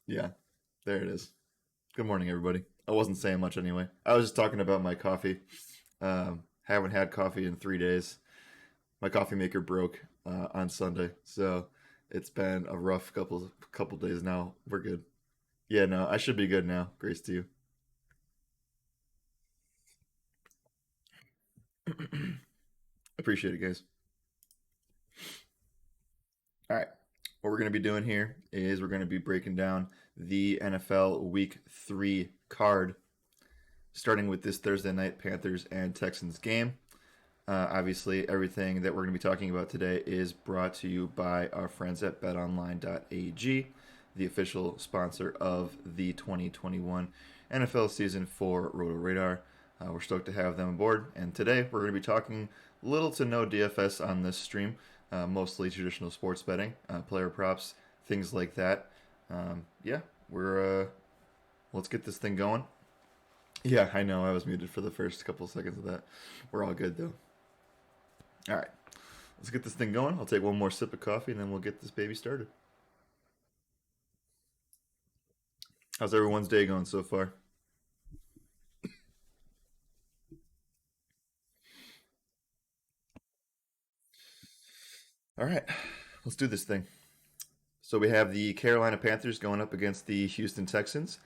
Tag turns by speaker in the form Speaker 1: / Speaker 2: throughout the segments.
Speaker 1: Yeah, there it is. Good morning, everybody. I wasn't saying much anyway. I was just talking about my coffee. Haven't had coffee in 3 days. My coffee maker broke on Sunday, so it's been a rough couple days now. We're good. Yeah, no, I should be good now. Grace to you. Appreciate it, guys. All right. What we're going to be doing here is we're going to be breaking down the NFL Week 3 card, starting with this Thursday night Panthers and Texans game. Obviously, everything that we're going to be talking about today is brought to you by our friends at BetOnline.ag, the official sponsor of the 2021 NFL season for Roto Radar. We're stoked to have them aboard, and today we're going to be talking little to no DFS on this stream, mostly traditional sports betting, player props, things like that. Yeah, we're let's get this thing going. Yeah, I know I was muted for the first couple of seconds of that. We're all good though. All right, let's get this thing going. I'll take one more sip of coffee and then we'll get this baby started. How's everyone's day going so far? All right, let's do this thing. So we have the Carolina Panthers going up against the Houston Texans.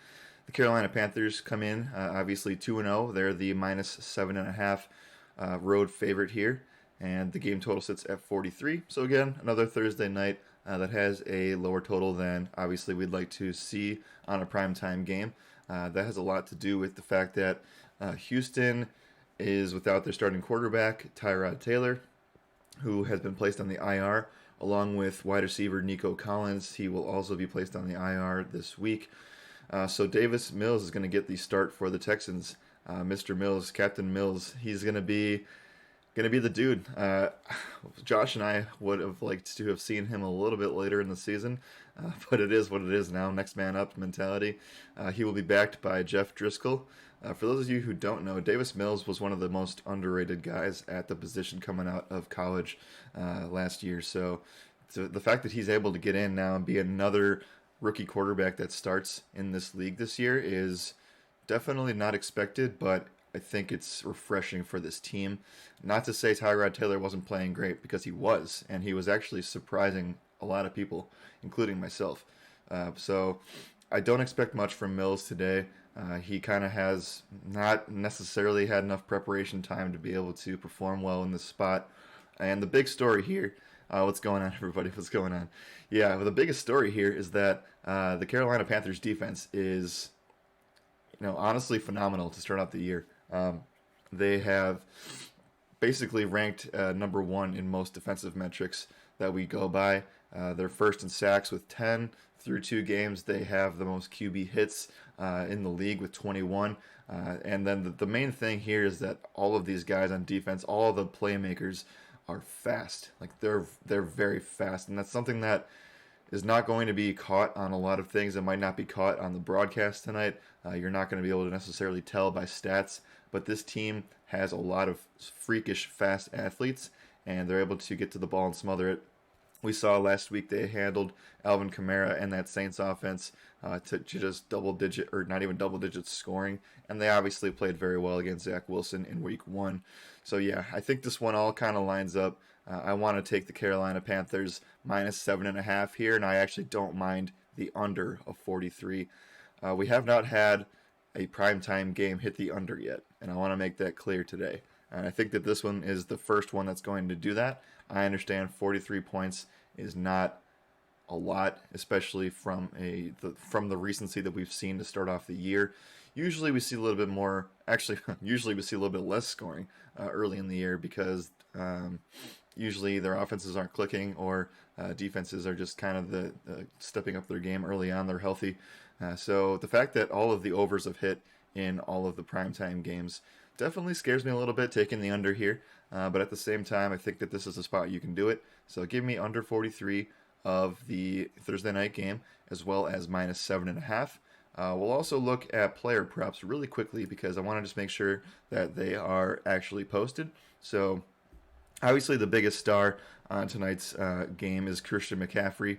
Speaker 1: The Carolina Panthers come in obviously 2-0. They're the -7.5 road favorite here, and the game total sits at 43. So again, another Thursday night that has a lower total than obviously we'd like to see on a primetime game. That has a lot to do with the fact that Houston is without their starting quarterback, Tyrod Taylor, who has been placed on the IR, along with wide receiver Nico Collins. He will also be placed on the IR this week. So Davis Mills is going to get the start for the Texans. Mr. Mills, Captain Mills, he's going to be the dude. Josh and I would have liked to have seen him a little bit later in the season, but it is what it is now. Next man up mentality. He will be backed by Jeff Driscoll. For those of you who don't know, Davis Mills was one of the most underrated guys at the position coming out of college last year. So the fact that he's able to get in now and be another rookie quarterback that starts in this league this year is definitely not expected, but I think it's refreshing for this team. Not to say Tyrod Taylor wasn't playing great, because he was, and he was actually surprising a lot of people, including myself. So I don't expect much from Mills today. He kind of has not necessarily had enough preparation time to be able to perform well in this spot. And the big story here, what's going on, everybody? What's going on? Yeah, well, the biggest story here is that the Carolina Panthers defense is, honestly phenomenal to start out the year. They have basically ranked number one in most defensive metrics that we go by. They're first in sacks with 10 through 2 games. They have the most QB hits in the league with 21. And then the main thing here is that all of these guys on defense, all the playmakers, are fast. Like they're very fast, and that's something that is not going to be caught on a lot of things. It might not be caught on the broadcast tonight. You're not going to be able to necessarily tell by stats, but this team has a lot of freakish fast athletes, and they're able to get to the ball and smother it. We saw last week they handled Alvin Kamara and that Saints offense to just double digit, or not even double digit scoring, and they obviously played very well against Zach Wilson in week one. So yeah, I think this one all kind of lines up. I want to take the Carolina Panthers -7.5 here, and I actually don't mind the under of 43. We have not had a primetime game hit the under yet, and I want to make that clear today. And I think that this one is the first one that's going to do that. I understand 43 points is not a lot, especially from the recency that we've seen to start off the year. Usually we see a little bit more. Actually, usually we see a little bit less scoring early in the year, because usually their offenses aren't clicking, or defenses are just kind of the stepping up their game early on. They're healthy, so the fact that all of the overs have hit in all of the primetime games definitely scares me a little bit, taking the under here. But at the same time, I think that this is a spot you can do it. So give me under 43 of the Thursday night game, as well as -7.5. We'll also look at player props really quickly, because I want to just make sure that they are actually posted. So Obviously, the biggest star on tonight's game is Christian McCaffrey.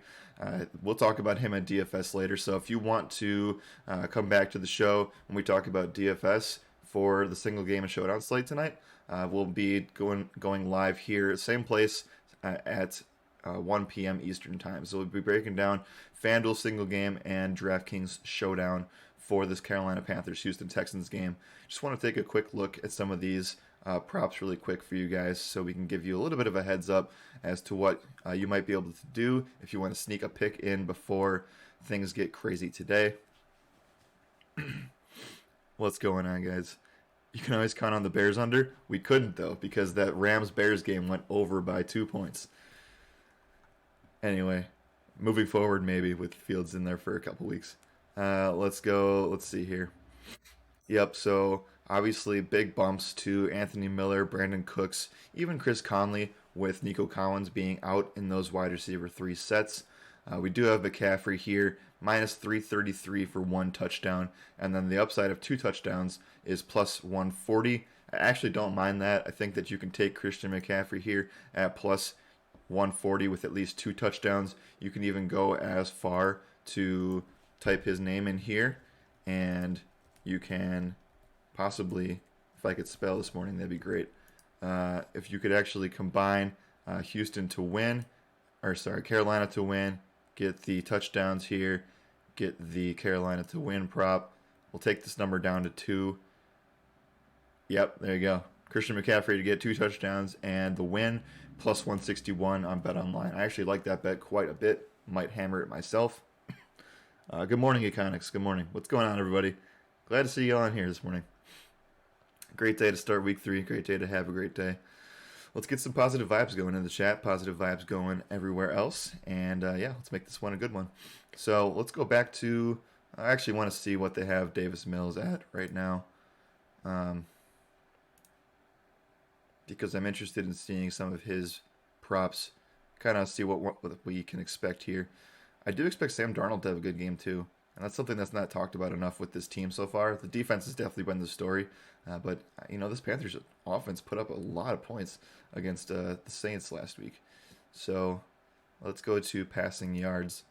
Speaker 1: We'll talk about him at DFS later. So if you want to come back to the show when we talk about DFS for the single game and showdown slate tonight, we'll be going live here, same place at 1 p.m. Eastern time. So we'll be breaking down FanDuel single game and DraftKings showdown for this Carolina Panthers Houston Texans game. Just want to take a quick look at some of these props really quick for you guys so we can give you a little bit of a heads up as to what you might be able to do if you want to sneak a pick in before things get crazy today. What's going on, guys? You can always count on the Bears under. We couldn't, though, because that Rams-Bears game went over by 2 points. Anyway, moving forward, maybe with Fields in there for a couple weeks. Let's go. Let's see here. Yep, so obviously big bumps to Anthony Miller, Brandon Cooks, even Chris Conley with Nico Collins being out in those wide receiver 3 sets. We do have McCaffrey here, minus 333 for 1 touchdown, and then the upside of 2 touchdowns is plus 140. I actually don't mind that. I think that you can take Christian McCaffrey here at plus 140 with at least 2 touchdowns. You can even go as far to type his name in here, and you can possibly, if I could spell this morning, that'd be great. If you could actually combine Houston to win, or sorry, Carolina to win, get the touchdowns here, get the Carolina to win prop. We'll take this number down to 2. Yep, there you go. Christian McCaffrey to get 2 touchdowns and the win plus 161 on BetOnline. I actually like that bet quite a bit. Might hammer it myself. Good morning, Econics. Good morning. What's going on, everybody? Glad to see you all on here this morning. Great day to start week 3. Great day to have a great day. Let's get some positive vibes going in the chat. Positive vibes going everywhere else. And yeah, let's make this one a good one. So let's go back to, I actually want to see what they have Davis Mills at right now. Because I'm interested in seeing some of his props. Kind of see what we can expect here. I do expect Sam Darnold to have a good game too. And that's something that's not talked about enough with this team so far. The defense has definitely been the story. But, you know, this Panthers offense put up a lot of points against the Saints last week. So let's go to passing yards.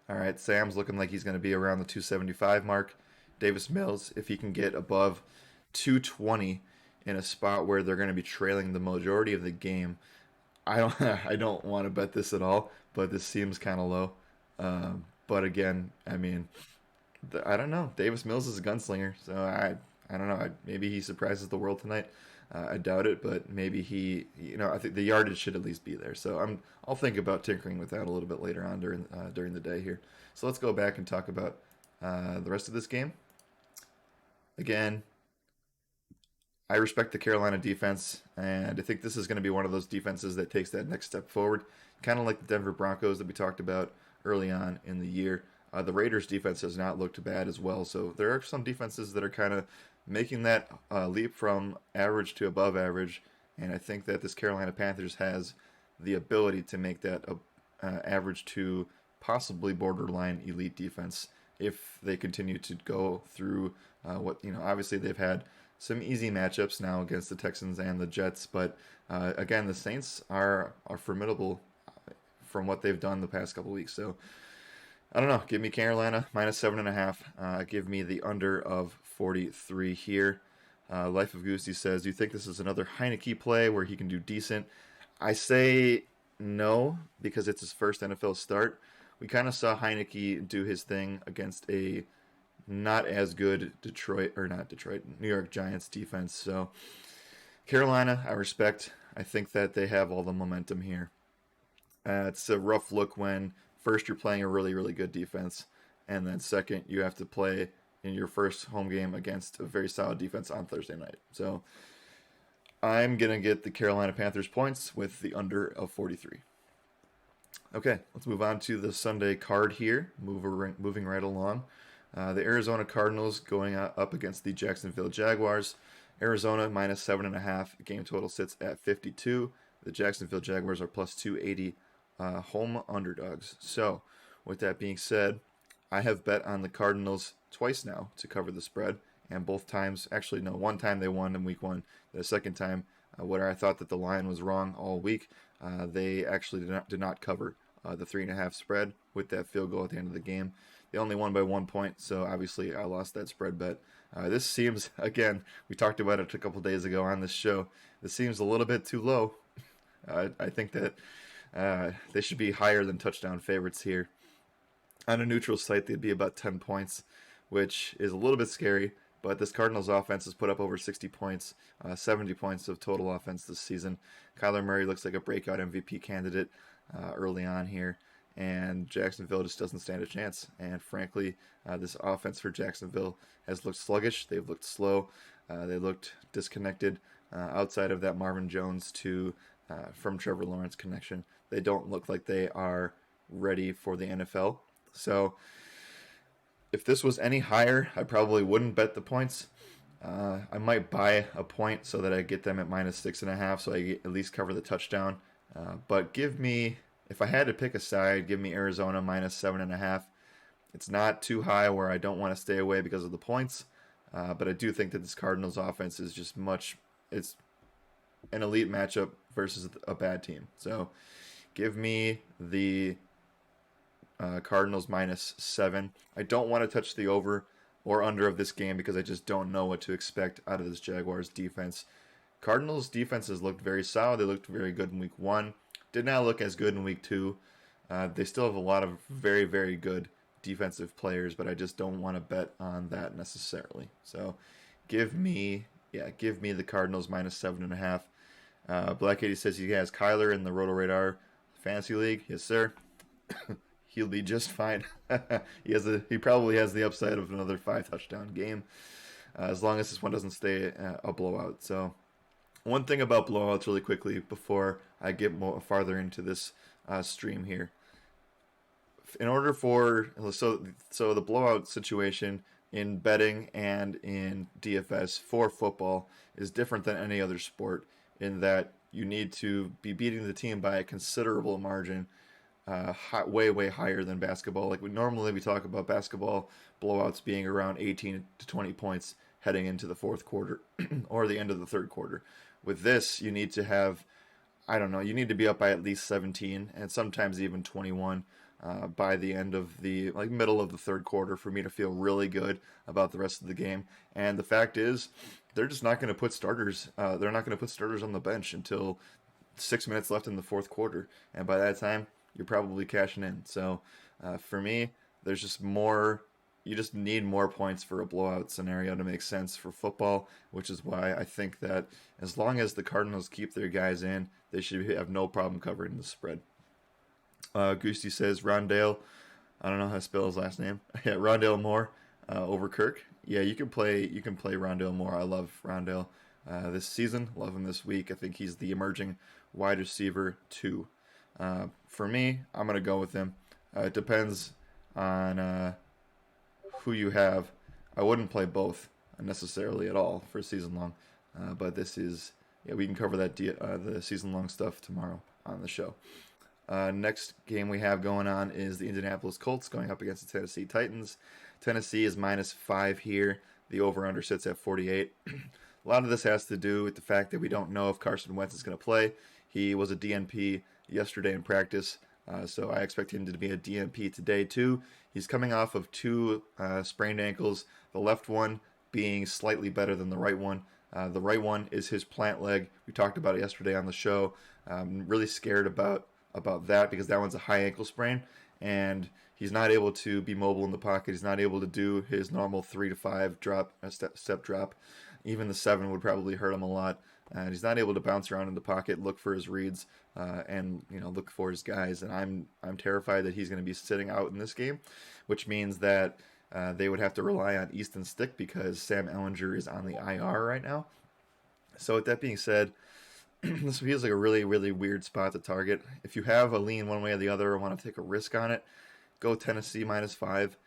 Speaker 1: All right, Sam's looking like he's going to be around the 275 mark. Davis Mills, if he can get above 220 in a spot where they're going to be trailing the majority of the game, I don't want to bet this at all, but this seems kind of low. But again, I mean, I don't know. Davis Mills is a gunslinger, so I don't know. Maybe he surprises the world tonight. I doubt it, but maybe he, you know, I think the yardage should at least be there. So I'll think about tinkering with that a little bit later on during the day here. So let's go back and talk about the rest of this game. Again, I respect the Carolina defense, and I think this is going to be one of those defenses that takes that next step forward, kind of like the Denver Broncos that we talked about early on in the year. The Raiders' defense has not looked bad as well, so there are some defenses that are kind of making that leap from average to above average, and I think that this Carolina Panthers has the ability to make that average to possibly borderline elite defense if they continue to go through obviously they've had some easy matchups now against the Texans and the Jets, but again, the Saints are formidable from what they've done the past couple weeks. So I don't know. Give me Carolina minus 7.5. Give me the under of 43 here. Life of Goosey says, "Do you think this is another Heineke play where he can do decent?" I say no because it's his first NFL start. We kind of saw Heineke do his thing against a not as good New York Giants defense. So Carolina, I respect. I think that they have all the momentum here. It's a rough look when first you're playing a really, really good defense, and then second you have to play in your first home game against a very solid defense on Thursday night. So I'm going to get the Carolina Panthers points with the under of 43. Okay, let's move on to the Sunday card here, moving right along. The Arizona Cardinals going up against the Jacksonville Jaguars. Arizona minus 7.5. Game total sits at 52. The Jacksonville Jaguars are plus 280 home underdogs. So, with that being said, I have bet on the Cardinals twice now to cover the spread. And both times, actually, no, one time they won in week 1. The second time, where I thought that the line was wrong all week. They actually did not cover the 3.5 spread with that field goal at the end of the game. They only won by 1 point, so obviously I lost that spread bet. This seems, again, we talked about it a couple days ago on this show. This seems a little bit too low. I think that they should be higher than touchdown favorites here. On a neutral site, they'd be about 10 points, which is a little bit scary. But this Cardinals offense has put up over 60 points, 70 points of total offense this season. Kyler Murray looks like a breakout MVP candidate early on here, and Jacksonville just doesn't stand a chance. And frankly, this offense for Jacksonville has looked sluggish. They've looked slow. They looked disconnected outside of that Marvin Jones to from Trevor Lawrence connection. They don't look like they are ready for the NFL. So if this was any higher, I probably wouldn't bet the points. I might buy a point so that I get them at -6.5, so I at least cover the touchdown. But give me, if I had to pick a side, give me Arizona -7.5. It's not too high where I don't want to stay away because of the points, but I do think that this Cardinals offense is just it's an elite matchup versus a bad team. So give me the Cardinals -7. I don't want to touch the over or under of this game because I just don't know what to expect out of this Jaguars defense. Cardinals defense has looked very solid. They looked very good in week 1. Did not look as good in week 2. They still have a lot of very, very good defensive players, but I just don't want to bet on that necessarily. So give me the Cardinals -7.5. Black 80 says he has Kyler in the Roto Radar Fantasy League. Yes, sir. He'll be just fine. He probably has the upside of another 5 touchdown game, as long as this one doesn't stay a blowout. So, one thing about blowouts, really quickly, before I get more farther into this stream here, in order for so the blowout situation in betting and in DFS for football is different than any other sport in that you need to be beating the team by a considerable margin, way way higher than basketball. Like we talk about basketball blowouts being around 18 to 20 points heading into the fourth quarter or the end of the third quarter. With this, you need to have, I don't know, you need to be up by at least 17 and sometimes even 21 by the end of the middle of the third quarter for me to feel really good about the rest of the game. And the fact is, they're just not going to put starters. They're not going to put starters on the bench until 6 minutes left in the fourth quarter, and by that time, you're probably cashing in. So for me, there's just more. You just need more points for a blowout scenario to make sense for football, which is why I think that as long as the Cardinals keep their guys in, they should have no problem covering the spread. Goosey says Rondale. I don't know how to spell his last name. Yeah, Rondale Moore over Kirk. Yeah, you can play Rondale Moore. I love Rondale this season. Love him this week. I think he's the emerging wide receiver 2. For me, I'm gonna go with him. It depends on who you have. I wouldn't play both necessarily at all for season long, but this is we can cover that the season long stuff tomorrow on the show. Next game we have going on is the Indianapolis Colts going up against the Tennessee Titans. Tennessee is -5 here. The over-under sits at 48. A lot of this has to do with the fact that we don't know if Carson Wentz is going to play. He was a DNP yesterday in practice, so I expect him to be a DNP today too. He's coming off of 2 sprained ankles, the left one being slightly better than the right one. The right one is his plant leg. We talked about it yesterday on the show. I'm really scared about that because that one's a high ankle sprain, and he's not able to be mobile in the pocket. He's not able to do his normal 3 to 5 drop, step drop. Even the 7 would probably hurt him a lot. And he's not able to bounce around in the pocket, look for his reads, and look for his guys. And I'm terrified that he's going to be sitting out in this game, which means that they would have to rely on Easton Stick because Sam Ehlinger is on the IR right now. So with that being said, this feels like a really, really weird spot to target. If you have a lean one way or the other or want to take a risk on it, go Tennessee -5.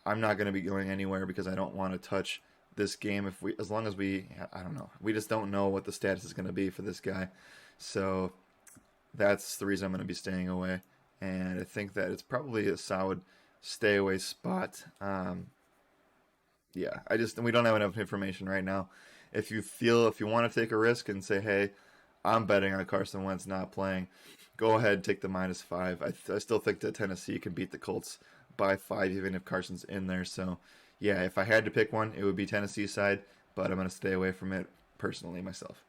Speaker 1: I'm not going to be going anywhere because I don't want to touch this game as long as I don't know. We just don't know what the status is going to be for this guy. So that's the reason I'm going to be staying away. And I think that it's probably a solid stay away spot. We don't have enough information right now. If you want to take a risk and say, hey, I'm betting on Carson Wentz not playing. Go ahead, take the -5. I still think that Tennessee can beat the Colts by 5, even if Carson's in there. So, yeah, if I had to pick one, it would be Tennessee side, but I'm going to stay away from it personally myself.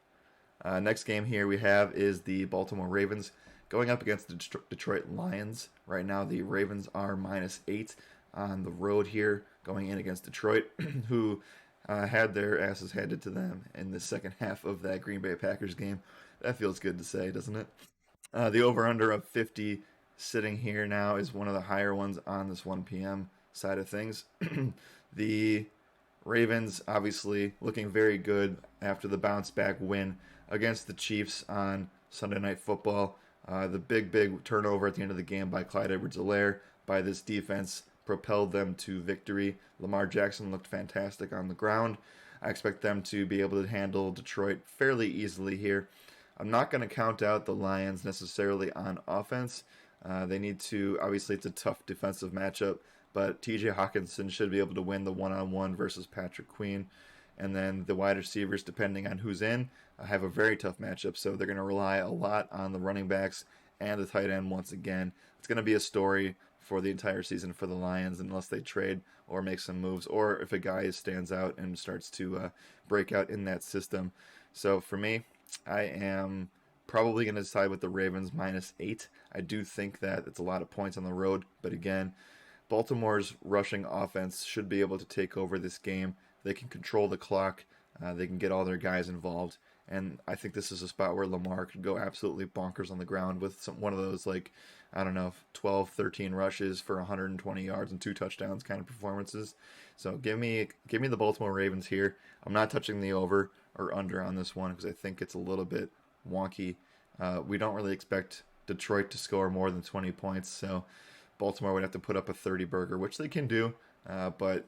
Speaker 1: Next game here we have is the Baltimore Ravens going up against the Detroit Lions. Right now, the Ravens are -8 on the road here, going in against Detroit, who had their asses handed to them in the second half of that Green Bay Packers game. That feels good to say, doesn't it? The over under of 50 sitting here now is one of the higher ones on this 1 p.m. side of things. The Ravens obviously looking very good after the bounce back win against the Chiefs on Sunday Night Football. The big turnover at the end of the game by Clyde Edwards-Helaire by this defense propelled them to victory. Lamar Jackson looked fantastic on the ground. I expect them to be able to handle Detroit fairly easily here. I'm not going to count out the Lions necessarily on offense. They need to, obviously, it's a tough defensive matchup, but TJ Hawkinson should be able to win the one on one versus Patrick Queen. And then the wide receivers, depending on who's in, have a very tough matchup. So they're going to rely a lot on the running backs and the tight end once again. It's going to be a story for the entire season for the Lions unless they trade or make some moves, or if a guy stands out and starts to break out in that system. So for me, I am probably going to side with the Ravens -8. I do think that it's a lot of points on the road, but again, Baltimore's rushing offense should be able to take over this game. They can control the clock. They can get all their guys involved. And I think this is a spot where Lamar could go absolutely bonkers on the ground with one of those, like, I don't know, 12, 13 rushes for 120 yards and 2 touchdowns kind of performances. So give me the Baltimore Ravens here. I'm not touching the over or under on this one because I think it's a little bit wonky. We don't really expect Detroit to score more than 20 points, so Baltimore would have to put up a 30 burger, which they can do, but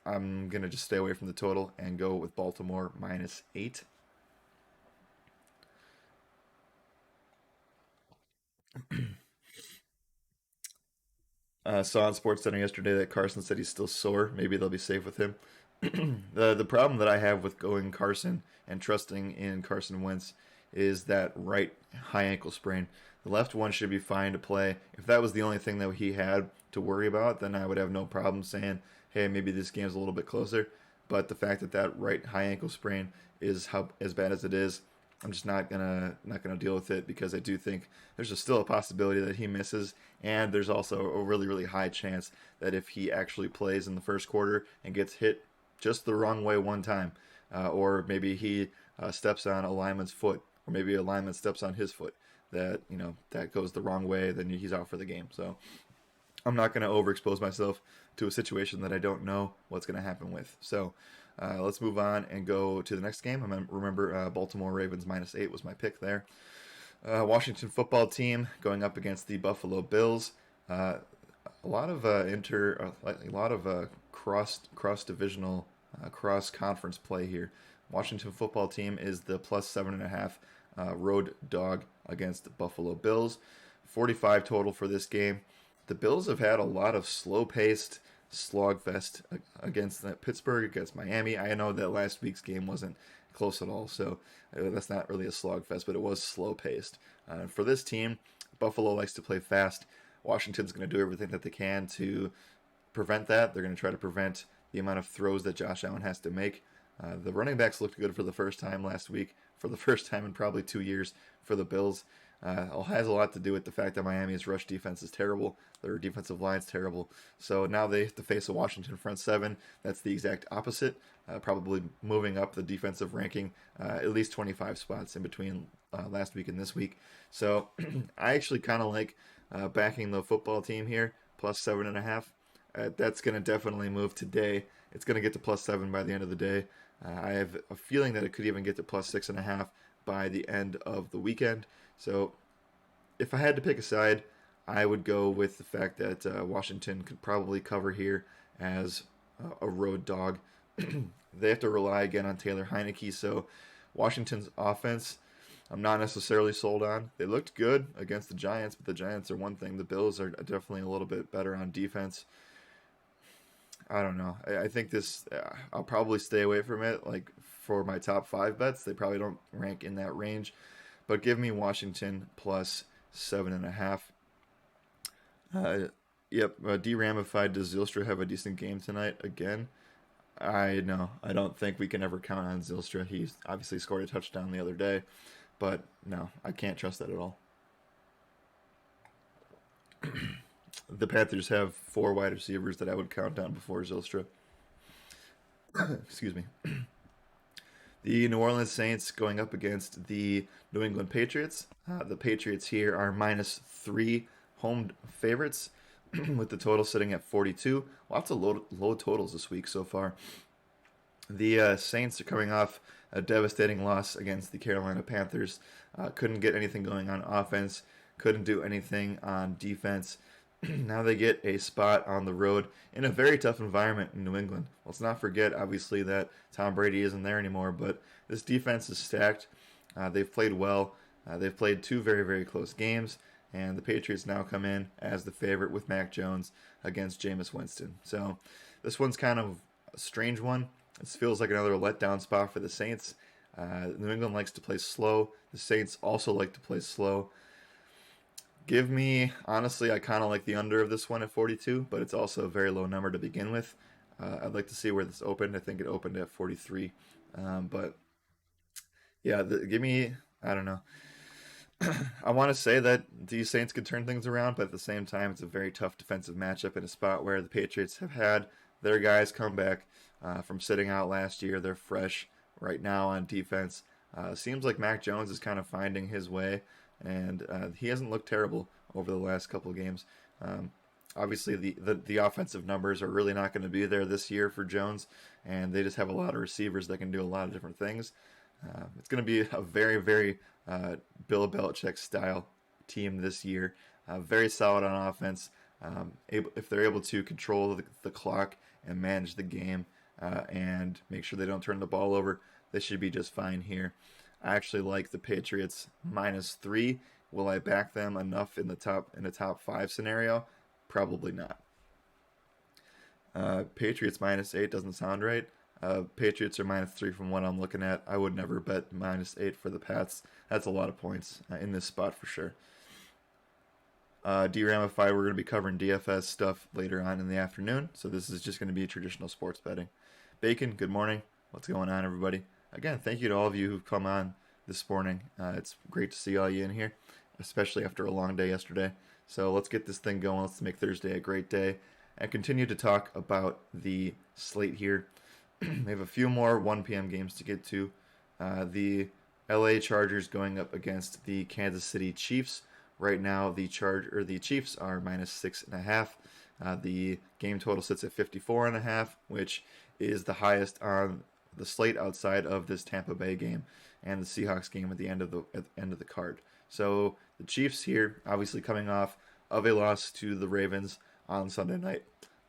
Speaker 1: I'm going to just stay away from the total and go with Baltimore -8. Saw on SportsCenter yesterday that Carson said he's still sore. Maybe they'll be safe with him. The problem that I have with going Carson and trusting in Carson Wentz is that right high ankle sprain. The left one should be fine to play. If that was the only thing that he had to worry about, then I would have no problem saying, "Hey, maybe this game's a little bit closer." But the fact that that right high ankle sprain is how as bad as it is, I'm just not gonna deal with it because I do think there's still a possibility that he misses, and there's also a really high chance that if he actually plays in the first quarter and gets hit just the wrong way one time, or maybe he steps on a lineman's foot, or maybe a lineman steps on his foot, that that goes the wrong way, then he's out for the game. So I'm not going to overexpose myself to a situation that I don't know what's going to happen with. So let's move on and go to the next game. Remember, Baltimore Ravens -8 was my pick there. Washington football team going up against the Buffalo Bills. A lot of a lot of cross divisional, cross conference play here. Washington football team is the +7.5 road dog against Buffalo Bills. 45 total for this game. The Bills have had a lot of slow-paced slogfest against Pittsburgh, against Miami. I know that last week's game wasn't close at all, so that's not really a slogfest, but it was slow-paced. For this team, Buffalo likes to play fast. Washington's going to do everything that they can to prevent that. They're going to try to prevent the amount of throws that Josh Allen has to make. The running backs looked good for the first time last week, for the first time in probably 2 years for the Bills. Has a lot to do with the fact that Miami's rush defense is terrible. Their defensive line's terrible. So now they have to face a Washington front seven. That's the exact opposite. Probably moving up the defensive ranking at least 25 spots in between last week and this week. So I actually kind of like backing the football team here, +7.5. That's going to definitely move today. It's going to get to +7 by the end of the day. I have a feeling that it could even get to +6.5 by the end of the weekend. So if I had to pick a side, I would go with the fact that Washington could probably cover here as a road dog. They have to rely again on Taylor Heineke, so Washington's offense, I'm not necessarily sold on. They looked good against the Giants, but the Giants are one thing. The Bills are definitely a little bit better on defense. I don't know. I think this. I'll probably stay away from it. Like for my top 5 bets, they probably don't rank in that range. but give me Washington plus 7.5. Uh, yep, de-ramified. Does Zylstra have a decent game tonight again? I know. I don't think we can ever count on Zylstra. He obviously scored a touchdown the other day, but no, I can't trust that at all. The Panthers have four wide receivers that I would count on before Zylstra. Excuse me. The New Orleans Saints going up against the New England Patriots. The Patriots here are -3 home favorites, with the total sitting at 42. Lots of low totals this week so far. The Saints are coming off a devastating loss against the Carolina Panthers. Couldn't get anything going on offense, couldn't do anything on defense. Now they get a spot on the road in a very tough environment in New England. Let's not forget, obviously, that Tom Brady isn't there anymore, but this defense is stacked. They've played well. They've played two very, very close games, and the Patriots now come in as the favorite with Mac Jones against Jameis Winston. So this one's kind of a strange one. This feels like another letdown spot for the Saints. New England likes to play slow. The Saints also like to play slow. Give me, honestly, I kind of like the under of this one at 42, but it's also a very low number to begin with. I'd like to see where this opened. I think it opened at 43. But yeah, give me, I don't know. I want to say that these Saints could turn things around, but at the same time, it's a very tough defensive matchup in a spot where the Patriots have had their guys come back from sitting out last year. They're fresh right now on defense. Seems like Mac Jones is kind of finding his way, and he hasn't looked terrible over the last couple of games. Obviously, the offensive numbers are really not going to be there this year for Jones, and they just have a lot of receivers that can do a lot of different things. It's going to be a very, very Bill Belichick style team this year. Very solid on offense. If they're able to control the clock and manage the game and make sure they don't turn the ball over, they should be just fine here. I actually like the Patriots -3. Will I back them enough in a top five scenario? Probably not. Patriots -8 doesn't sound right. Patriots are -3 from what I'm looking at. I would never bet -8 for the Pats. That's a lot of points in this spot for sure. Deramify, we're going to be covering DFS stuff later on in the afternoon, so this is just going to be traditional sports betting. Bacon, good morning. What's going on, everybody? Again, thank you to all of you who've come on this morning. It's great to see all you in here, especially after a long day yesterday. So let's get this thing going. Let's make Thursday a great day and continue to talk about the slate here. We have a few more 1 p.m. games to get to. The LA Chargers going up against the Kansas City Chiefs. Right now, the Chiefs are -6.5. The game total sits at 54.5, which is the highest on the slate outside of this Tampa Bay game and the Seahawks game at the end of the card. So the Chiefs here, obviously coming off of a loss to the Ravens on Sunday night.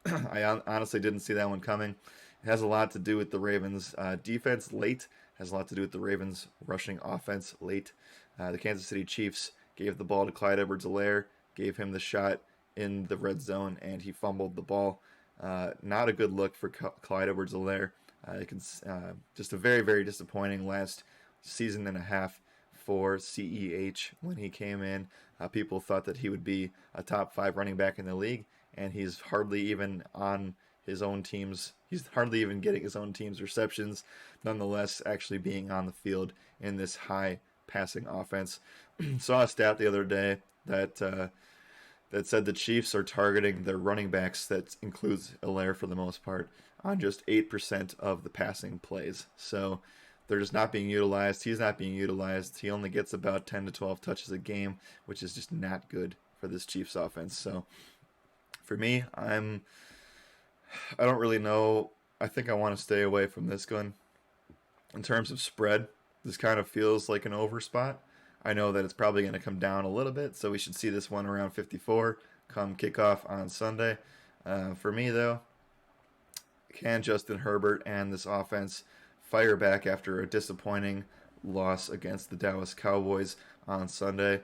Speaker 1: I honestly didn't see that one coming. It has a lot to do with the Ravens' defense late. Has a lot to do with the Ravens' rushing offense late. The Kansas City Chiefs gave the ball to Clyde Edwards-Helaire, gave him the shot in the red zone, and he fumbled the ball. Not a good look for Clyde Edwards-Helaire. Just a very, very disappointing last season and a half for CEH when he came in. People thought that he would be a top 5 running back in the league, and he's hardly even on his own team's. He's hardly even getting his own team's receptions. Nonetheless, actually being on the field in this high passing offense. Saw a stat the other day that said the Chiefs are targeting their running backs, that includes Helaire for the most part, on just 8% of the passing plays. So they're just not being utilized. He's not being utilized. He only gets about 10 to 12 touches a game, which is just not good for this Chiefs offense. So for me, I don't really know. I think I want to stay away from this gun. In terms of spread, this kind of feels like an over spot. I know that it's probably going to come down a little bit, so we should see this one around 54 come kickoff on Sunday. For me, though, can Justin Herbert and this offense fire back after a disappointing loss against the Dallas Cowboys on Sunday?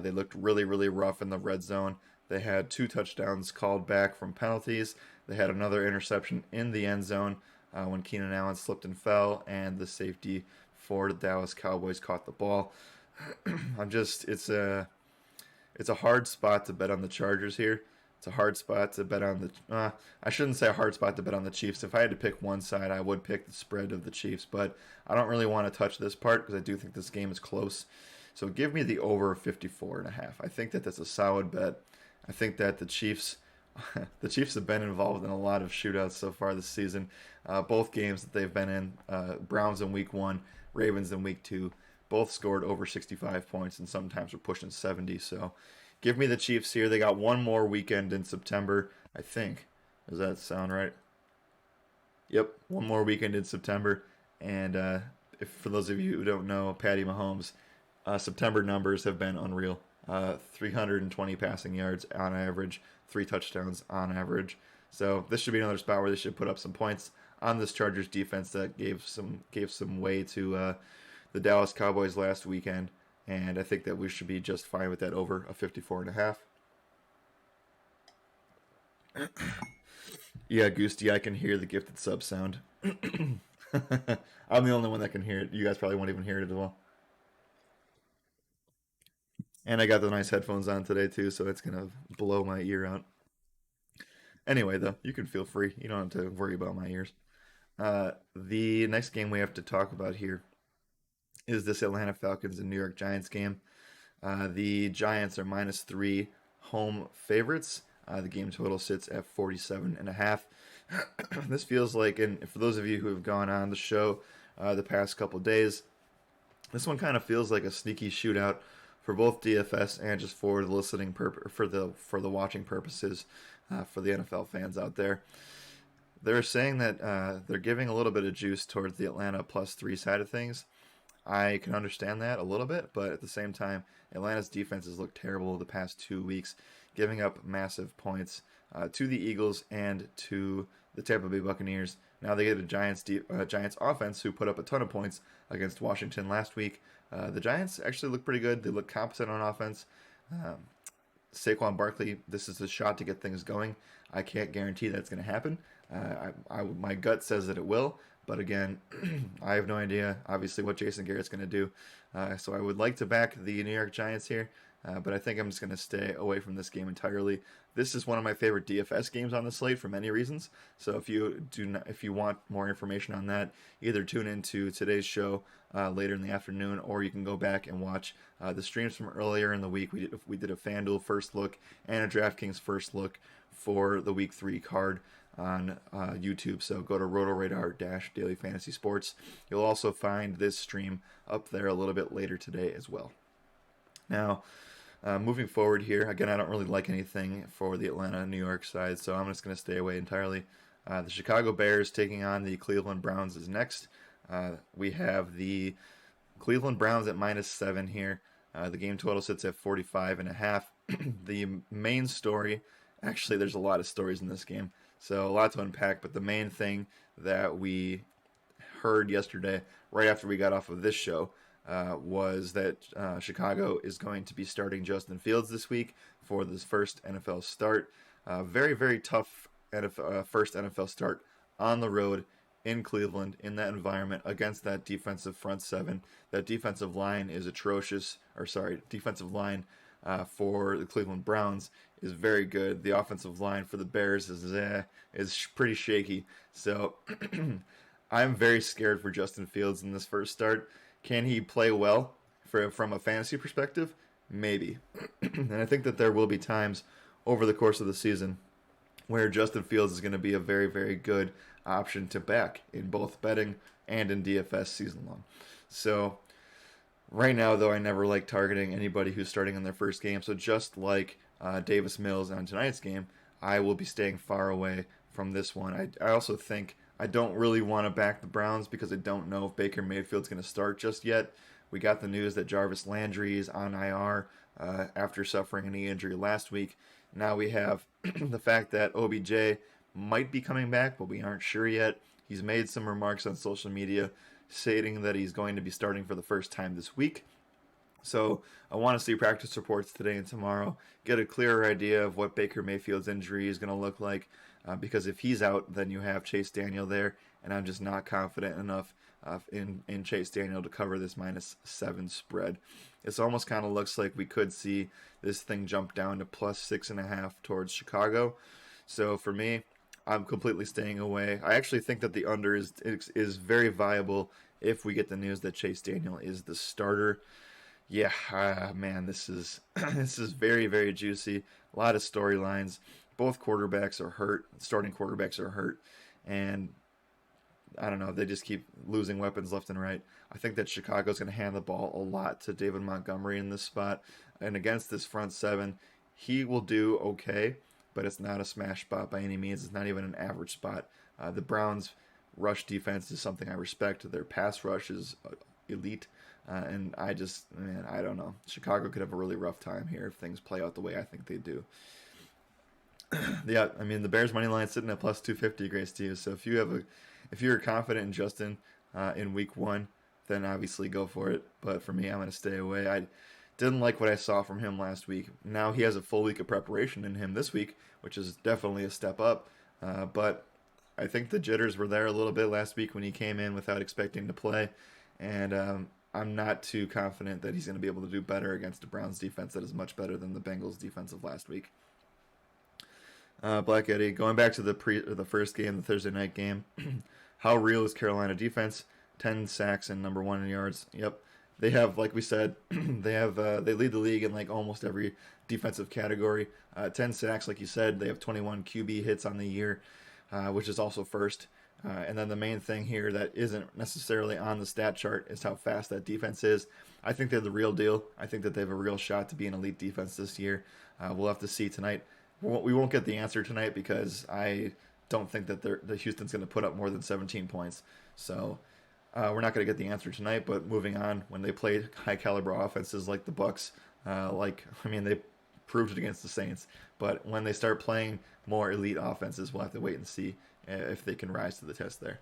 Speaker 1: They looked really, really rough in the red zone. They had 2 touchdowns called back from penalties. They had another interception in the end zone when Keenan Allen slipped and fell, and the safety for the Dallas Cowboys caught the ball. it's a hard spot to bet on the Chargers here. It's a hard spot to bet on the. I shouldn't say a hard spot to bet on the Chiefs. If I had to pick one side, I would pick the spread of the Chiefs, but I don't really want to touch this part because I do think this game is close. So give me the over 54.5. I think that that's a solid bet. I think that the Chiefs, the Chiefs have been involved in a lot of shootouts so far this season. Both games that they've been in, Browns in Week 1, Ravens in Week 2, both scored over 65 points and sometimes are pushing 70. So give me the Chiefs here. They got one more weekend in September, I think. Does that sound right? Yep, one more weekend in September. And if for those of you who don't know, Patty Mahomes, September numbers have been unreal. 320 passing yards on average, 3 touchdowns on average. So this should be another spot where they should put up some points on this Chargers defense that gave some way to the Dallas Cowboys last weekend, and I think that we should be just fine with that over a 54.5. Yeah, Goosty, I can hear the gifted sub sound. I'm the only one that can hear it. You guys probably won't even hear it as well. And I got the nice headphones on today too, so it's gonna blow my ear out. Anyway, though, you can feel free. You don't have to worry about my ears. The next game we have to talk about here is this Atlanta Falcons and New York Giants game. The Giants are -3 home favorites. The game total sits at 47.5. This feels like, and for those of you who have gone on the show the past couple days, this one kind of feels like a sneaky shootout for both DFS and just for the for the watching purposes for the NFL fans out there. They're saying that they're giving a little bit of juice towards the Atlanta +3 side of things. I can understand that a little bit, but at the same time, Atlanta's defense has looked terrible the past 2 weeks, giving up massive points to the Eagles and to the Tampa Bay Buccaneers. Now they get a Giants offense who put up a ton of points against Washington last week. The Giants actually look pretty good. They look competent on offense. Um, Saquon Barkley, this is a shot to get things going. I can't guarantee that's going to happen. My gut says that it will, but again, I have no idea, obviously, what Jason Garrett's going to do. So I would like to back the New York Giants here, but I think I'm just going to stay away from this game entirely. This is one of my favorite DFS games on the slate for many reasons. So if you want more information on that, either tune into today's show later in the afternoon, or you can go back and watch the streams from earlier in the week. We did a FanDuel first look and a DraftKings first look for the Week 3 card on YouTube. So go to RotoRadar Daily Fantasy Sports. You'll also find this stream up there a little bit later today as well. Now, moving forward here, again, I don't really like anything for the Atlanta New York side, so I'm just going to stay away entirely. The Chicago Bears taking on the Cleveland Browns is next. We have the Cleveland Browns at -7 here. The game total sits at 45.5. The main story, actually, there's a lot of stories in this game, so a lot to unpack, but the main thing that we heard yesterday, right after we got off of this show, was that Chicago is going to be starting Justin Fields this week for this first NFL start. Very, very tough first NFL start on the road in Cleveland in that environment against that defensive front seven. That defensive line is atrocious, or sorry, defensive line for the Cleveland Browns is very good. The offensive line for the Bears is pretty shaky. So I'm very scared for Justin Fields in this first start. Can he play well from a fantasy perspective? Maybe. And I think that there will be times over the course of the season where Justin Fields is going to be a very, very good option to back in both betting and in DFS season long. So right now, though, I never like targeting anybody who's starting in their first game. So just like Davis Mills on tonight's game, I will be staying far away from this one. I also think I don't really want to back the Browns because I don't know if Baker Mayfield's going to start just yet. We got the news that Jarvis Landry is on IR after suffering a knee injury last week. Now we have the fact that OBJ might be coming back, but we aren't sure yet. He's made some remarks on social media stating that he's going to be starting for the first time this week. So I want to see practice reports today and tomorrow, get a clearer idea of what Baker Mayfield's injury is going to look like. Because if he's out, then you have Chase Daniel there, and I'm just not confident enough in Chase Daniel to cover this -7 spread. It almost kind of looks like we could see this thing jump down to +6.5 towards Chicago. So for me, I'm completely staying away. I actually think that the under is very viable if we get the news that Chase Daniel is the starter. Yeah, man, this is this is very very juicy. A lot of storylines. Both quarterbacks are hurt. Starting quarterbacks are hurt, and I don't know. They just keep losing weapons left and right. I think that Chicago's going to hand the ball a lot to David Montgomery in this spot, and against this front seven, he will do okay, but it's not a smash spot by any means. It's not even an average spot. The Browns' rush defense is something I respect. Their pass rush is elite. And man, I don't know. Chicago could have a really rough time here if things play out the way I think they do. Yeah, I mean the Bears money line sitting at +250, Grace to you. So if you're confident in Justin in week 1, then obviously go for it. But for me, I'm going to stay away. I didn't like what I saw from him last week. Now he has a full week of preparation in him this week, which is definitely a step up. But I think the jitters were there a little bit last week when he came in without expecting to play, and I'm not too confident that he's going to be able to do better against the Browns defense that is much better than the Bengals defense of last week. Black Eddie, going back to the first game, the Thursday night game, how real is Carolina defense? 10 sacks and number 1 in yards. Yep, they have, like we said, they lead the league in like almost every defensive category. 10 sacks, like you said, they have 21 QB hits on the year, which is also first. And then the main thing here that isn't necessarily on the stat chart is how fast that defense is. I think they're the real deal. I think that they have a real shot to be an elite defense this year. We'll have to see tonight. We won't get the answer tonight because I don't think that the Houston's going to put up more than 17 points. So we're not going to get the answer tonight. But moving on, when they play high caliber offenses like the Bucks, they proved it against the Saints. But when they start playing more elite offenses, we'll have to wait and see if they can rise to the test there.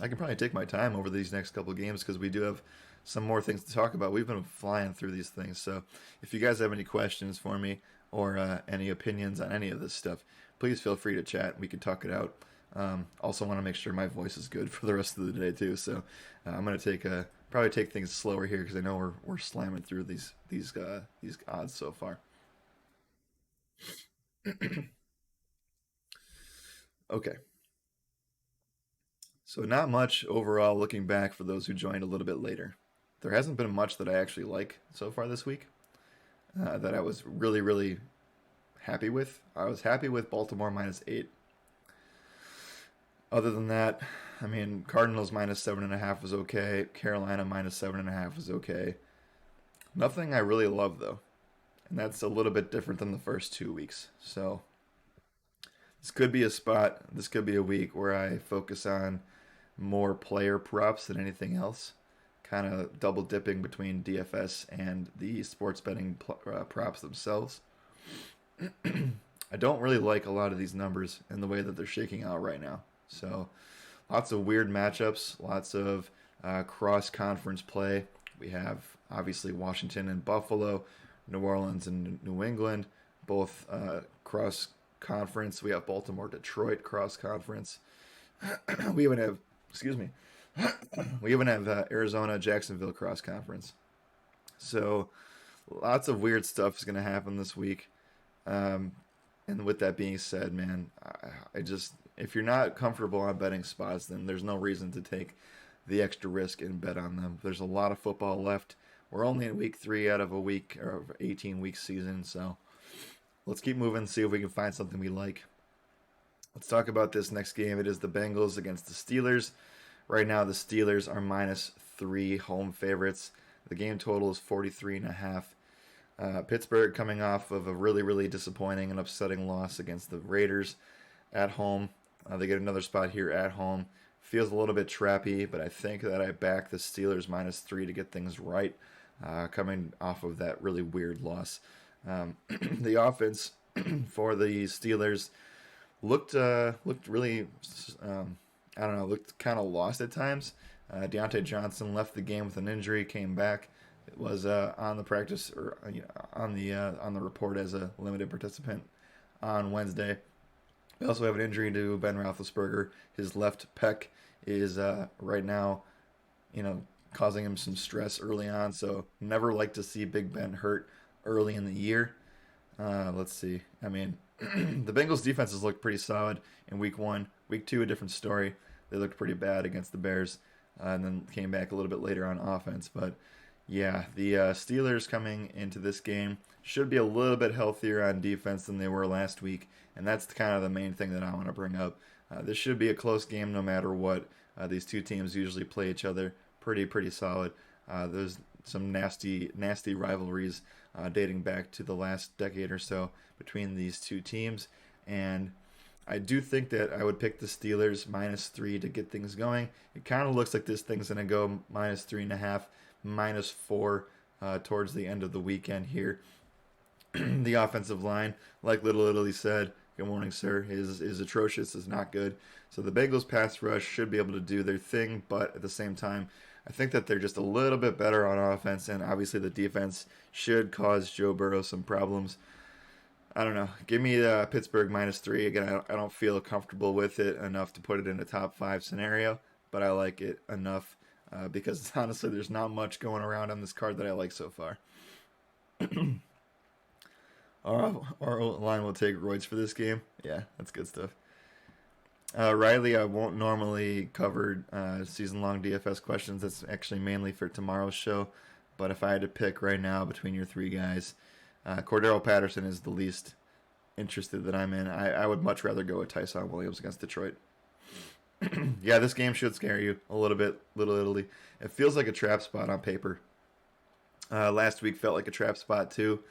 Speaker 1: I can probably take my time over these next couple of games because we do have some more things to talk about. We've been flying through these things. So if you guys have any questions for me or any opinions on any of this stuff, please feel free to chat. We can talk it out. Also want to make sure my voice is good for the rest of the day too. So I'm going to probably take things slower here because I know we're slamming through these odds so far. Okay. So not much overall looking back for those who joined a little bit later. There hasn't been much that I actually like so far this week that I was really, really happy with. I was happy with Baltimore -8. Other than that, I mean, Cardinals -7.5 was okay. Carolina -7.5 was okay. Nothing I really love though, and that's a little bit different than the first 2 weeks. So this could be a spot. This could be a week where I focus on more player props than anything else, kind of double dipping between DFS and the sports betting props themselves. I don't really like a lot of these numbers and the way that they're shaking out right now. So lots of weird matchups, lots of cross conference play. We have obviously Washington and Buffalo, New Orleans and New England, both cross conference. We have Baltimore, Detroit cross conference. we even have, excuse me, we even have Arizona, Jacksonville cross conference. So lots of weird stuff is going to happen this week. And with that being said, man, I just if you're not comfortable on betting spots, then there's no reason to take the extra risk and bet on them. There's a lot of football left. We're only in week 3 out of a week or 18-week season, so let's keep moving, see if we can find something we like. Let's talk about this next game. It is the Bengals against the Steelers. Right now, the Steelers are -3 home favorites. The game total is 43.5. Pittsburgh coming off of a really, really disappointing and upsetting loss against the Raiders at home. They get another spot here at home. Feels a little bit trappy, but I think that I back the Steelers -3 to get things right, coming off of that really weird loss. The offense for the Steelers looked really, looked kind of lost at times. Deontay Johnson left the game with an injury, came back. It was on the practice or on the report as a limited participant. on Wednesday. We also have an injury to Ben Roethlisberger. His left pec is right now, you know, causing him some stress early on. So never like to see Big Ben hurt early in the year. Let's see. I mean, the Bengals defenses looked pretty solid in week one. Week two, a different story. They looked pretty bad against the Bears, and then came back a little bit later on offense. But yeah, the Steelers coming into this game should be a little bit healthier on defense than they were last week, and that's kind of the main thing that I want to bring up. This should be a close game no matter what. These two teams usually play each other pretty solid. There's some nasty rivalries dating back to the last decade or so between these two teams, and I do think that I would pick the Steelers -3 to get things going. It kind of looks like this thing's going to go -3.5, -4 towards the end of the weekend here. The offensive line, like Little Italy said, good morning, sir, is atrocious, is not good. So the Bengals pass rush should be able to do their thing, but at the same time, I think that they're just a little bit better on offense, and obviously the defense should cause Joe Burrow some problems. I don't know. Give me Pittsburgh -3. Again, I don't feel comfortable with it enough to put it in a top five scenario, but I like it enough because honestly, there's not much going around on this card that I like so far. Our line will take roids for this game. Yeah, that's good stuff. Riley, I won't normally cover season long DFS questions. That's actually mainly for tomorrow's show. But if I had to pick right now between your three guys, Cordero Patterson is the least interested that I'm in. I would much rather go with Tyson Williams against Detroit. Yeah, this game should scare you a little bit, Little Italy. It feels like a trap spot on paper. Last week felt like a trap spot too,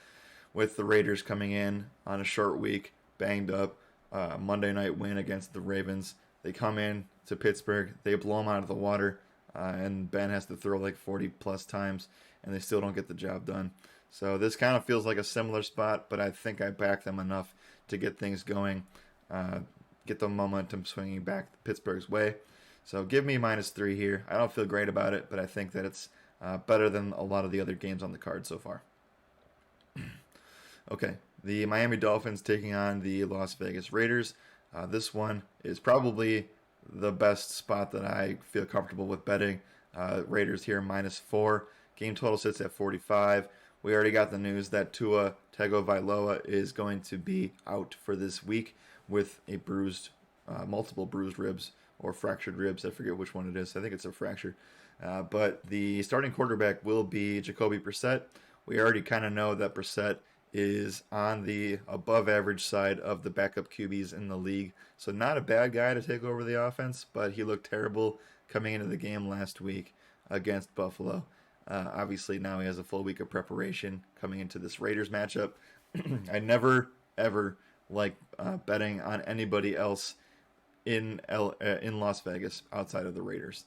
Speaker 1: with the Raiders coming in on a short week, banged up. Monday night win against the Ravens. They come in to Pittsburgh, they blow them out of the water, and Ben has to throw like 40 plus times, and they still don't get the job done. So this kind of feels like a similar spot, but I think I back them enough to get things going, uh, get the momentum swinging back Pittsburgh's way. So give me -3 here. I don't feel great about it, but I think that it's better than a lot of the other games on the card so far. Okay, the Miami Dolphins taking on the Las Vegas Raiders. This one is probably the best spot that I feel comfortable with betting. Raiders here -4. Game total sits at 45. We already got the news that Tua Tagovailoa is going to be out for this week with a multiple bruised ribs or fractured ribs. I forget which one it is. I think it's a fracture. But the starting quarterback will be Jacoby Brissett. We already kind of know that Brissett is on the above average side of the backup QBs in the league. So not a bad guy to take over the offense, but he looked terrible coming into the game last week against Buffalo. Obviously now he has a full week of preparation coming into this Raiders matchup. I never ever like betting on anybody else in Las Vegas outside of the Raiders.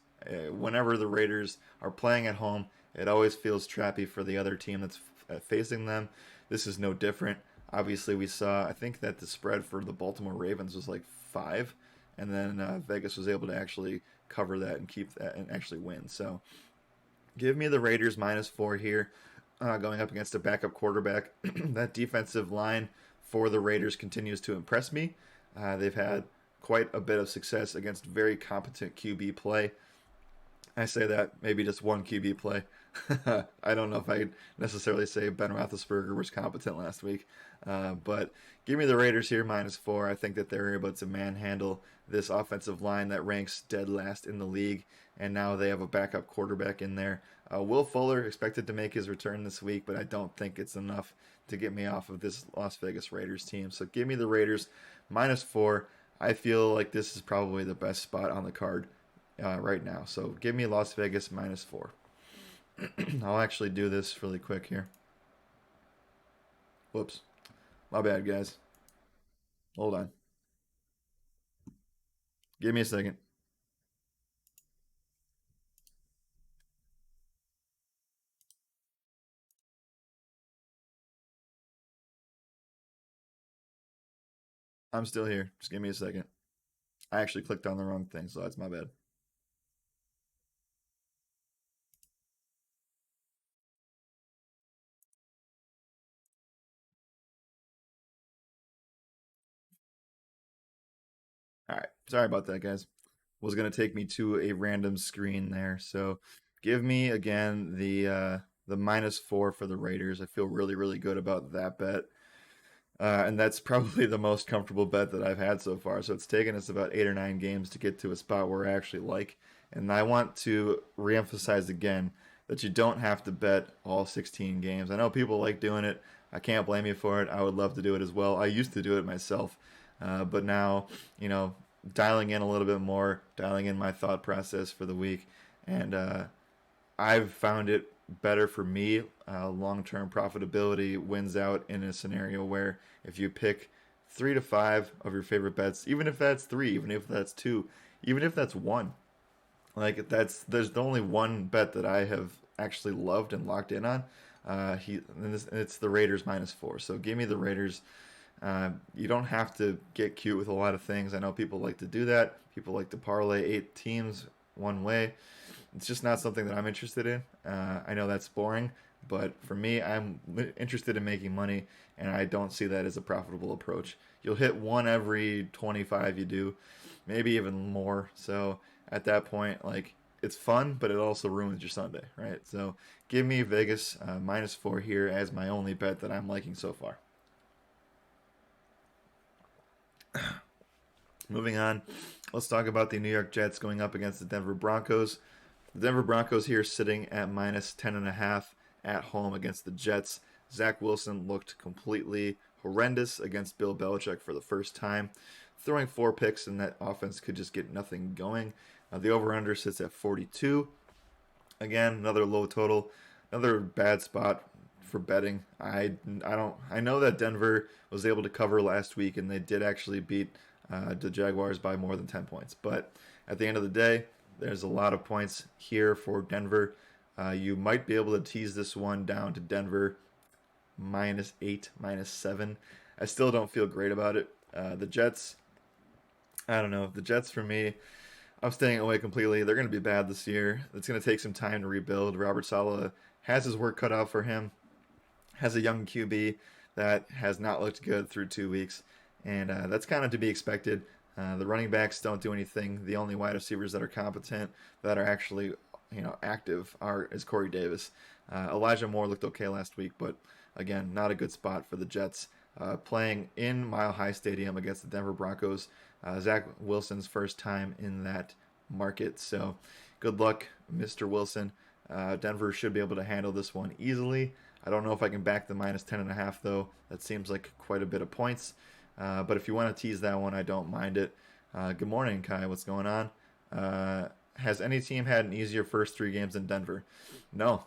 Speaker 1: Whenever the Raiders are playing at home, it always feels trappy for the other team that's facing them. This is no different. Obviously, we saw, I think that the spread for the Baltimore Ravens was like 5, and then Vegas was able to actually cover that and keep that and actually win. So give me the Raiders -4 here, going up against a backup quarterback. That defensive line for the Raiders continues to impress me. They've had quite a bit of success against very competent QB play. I say that maybe just one QB play. I don't know if I'd necessarily say Ben Roethlisberger was competent last week, but give me the Raiders here -4. I think that they're able to manhandle this offensive line that ranks dead last in the league, and now they have a backup quarterback in there. Will Fuller expected to make his return this week, but I don't think it's enough to get me off of this Las Vegas Raiders team. So give me the Raiders -4. I feel like this is probably the best spot on the card right now. So give me Las Vegas -4. I'll actually do this really quick here. Whoops. My bad, guys. Hold on. Give me a second. I'm still here. Just give me a second. I actually clicked on the wrong thing, so that's my bad. All right. Sorry about that, guys. Was going to take me to a random screen there. So give me again the -4 for the Raiders. I feel really, really good about that bet. And that's probably the most comfortable bet that I've had so far. So it's taken us about 8 or 9 games to get to a spot where I actually like. And I want to reemphasize again that you don't have to bet all 16 games. I know people like doing it. I can't blame you for it. I would love to do it as well. I used to do it myself. But now, you know, dialing in a little bit more, dialing in my thought process for the week. And I've found it better for me. Long term profitability wins out in a scenario where if you pick 3 to 5 of your favorite bets, even if that's three, even if that's two, even if that's one, like there's only one bet that I have actually loved and locked in on. It's the Raiders -4. So give me the Raiders. You don't have to get cute with a lot of things. I know people like to do that. People like to parlay 8 teams one way. It's just not something that I'm interested in. I know that's boring, but for me, I'm interested in making money, and I don't see that as a profitable approach. You'll hit one every 25 you do, maybe even more. So at that point, like it's fun, but it also ruins your Sunday, right? So give me Vegas -4 here as my only bet that I'm liking so far. Moving on, let's talk about the New York Jets going up against the Denver Broncos. The Denver Broncos here sitting at -10.5 at home against the Jets. Zach Wilson looked completely horrendous against Bill Belichick for the first time, throwing 4 picks, and that offense could just get nothing going. The over/under sits at 42. Again, another low total, another bad spot for betting. I know that Denver was able to cover last week, and they did actually beat the Jaguars by more than 10 points. But at the end of the day, there's a lot of points here for Denver. You might be able to tease this one down to Denver -8, -7. I still don't feel great about it. The Jets, I don't know. The Jets for me, I'm staying away completely. They're going to be bad this year. It's going to take some time to rebuild. Robert Saleh has his work cut out for him. Has a young QB that has not looked good through 2 weeks, and that's kind of to be expected. The running backs don't do anything. The only wide receivers that are competent, that are actually active, is Corey Davis. Elijah Moore looked okay last week, but again, not a good spot for the Jets. Playing in Mile High Stadium against the Denver Broncos, Zach Wilson's first time in that market. So good luck, Mr. Wilson. Denver should be able to handle this one easily. I don't know if I can back the -10.5 though. That seems like quite a bit of points. But if you want to tease that one, I don't mind it. Good morning, Kai. What's going on? Has any team had an easier first 3 games than Denver? No.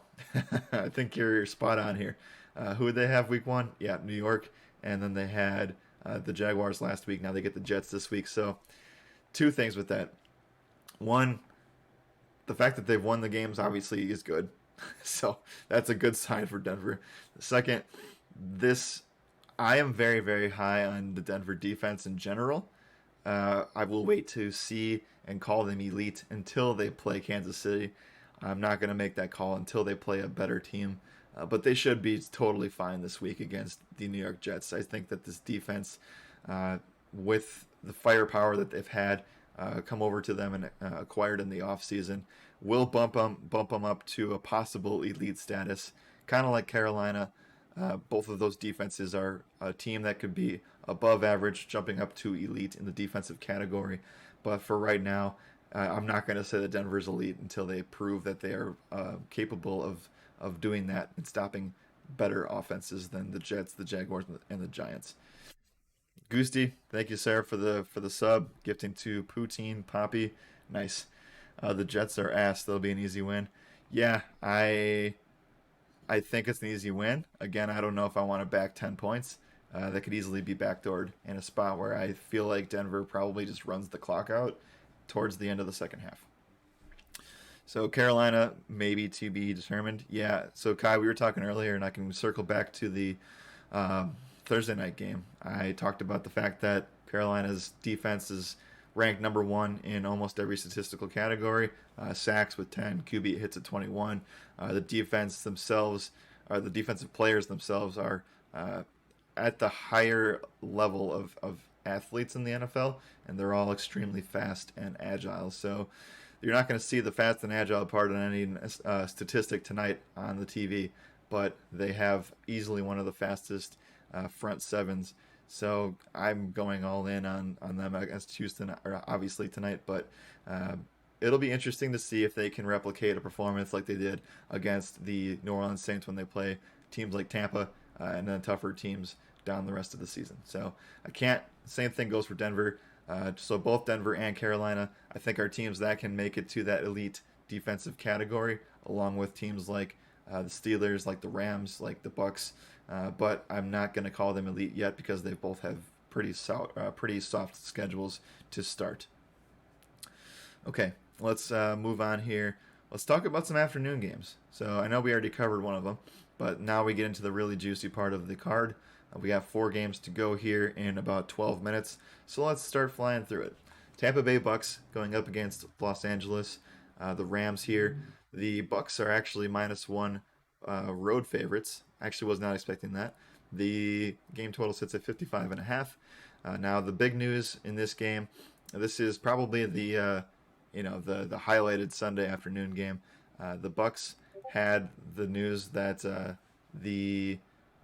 Speaker 1: I think you're spot on here. Who did they have week 1? Yeah, New York. And then they had the Jaguars last week. Now they get the Jets this week. So 2 things with that. One, the fact that they've won the games obviously is good. So that's a good sign for Denver. Second, this I am very, very high on the Denver defense in general. I will wait to see and call them elite until they play Kansas City. I'm not going to make that call until they play a better team. But they should be totally fine this week against the New York Jets. I think that this defense, with the firepower that they've had come over to them and acquired in the offseason, will bump them up to a possible elite status, kind of like Carolina. Both of those defenses are a team that could be above average, jumping up to elite in the defensive category. But for right now, I'm not going to say that Denver's elite until they prove that they are capable of doing that and stopping better offenses than the Jets, the Jaguars, and the Giants. Goosty, thank you, Sarah, for the sub. Gifting to Poutine Poppy, nice. The Jets are ass. They'll be an easy win. Yeah, I think it's an easy win. Again, I don't know if I want to back 10 points. That could easily be backdoored in a spot where I feel like Denver probably just runs the clock out towards the end of the second half. So Carolina, maybe to be determined. Yeah. So Kai, we were talking earlier, and I can circle back to the Thursday night game. I talked about the fact that Carolina's defense is ranked number 1 in almost every statistical category. Sacks with 10, QB hits at 21. The defense themselves, or the defensive players themselves, are at the higher level of athletes in the NFL, and they're all extremely fast and agile. So you're not going to see the fast and agile part on any statistic tonight on the TV, but they have easily one of the fastest front sevens. So I'm going all in on them against Houston, obviously tonight, but uh, it'll be interesting to see if they can replicate a performance like they did against the New Orleans Saints when they play teams like Tampa and then tougher teams down the rest of the season. So I can't. Same thing goes for Denver. So both Denver and Carolina, I think, are teams that can make it to that elite defensive category, along with teams like the Steelers, like the Rams, like the Bucks. But I'm not going to call them elite yet because they both have pretty soft schedules to start. Okay, let's move on here. Let's talk about some afternoon games. So I know we already covered one of them, but now we get into the really juicy part of the card. We have 4 games to go here in about 12 minutes, so let's start flying through it. Tampa Bay Bucks going up against Los Angeles. The Rams here. The Bucks are actually -1 road favorites. Actually, was not expecting that. The game total sits at 55.5. Now the big news in this game. This is probably the highlighted Sunday afternoon game. The Bucks had the news that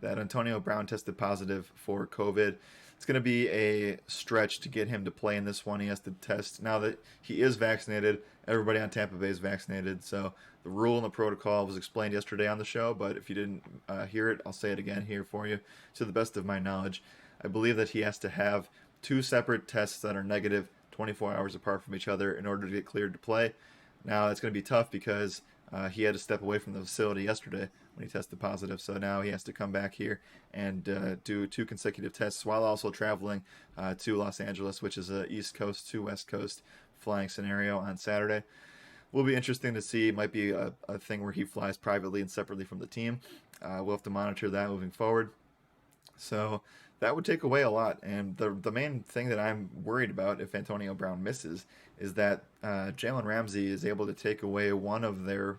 Speaker 1: that Antonio Brown tested positive for COVID. It's going to be a stretch to get him to play in this one. He has to test now that he is vaccinated. Everybody on Tampa Bay is vaccinated, so the rule and the protocol was explained yesterday on the show. But if you didn't hear it, I'll say it again here for you. To the best of my knowledge, I believe that he has to have 2 separate tests that are negative 24 hours apart from each other in order to get cleared to play. Now it's going to be tough because he had to step away from the facility yesterday when he tested positive. So now he has to come back here and do 2 consecutive tests while also traveling to Los Angeles, which is a East Coast to West Coast flying scenario on Saturday. Will be interesting to see. It might be a thing where he flies privately and separately from the team. We'll have to monitor that moving forward. So that would take away a lot. And the main thing that I'm worried about if Antonio Brown misses is that Jalen Ramsey is able to take away one of their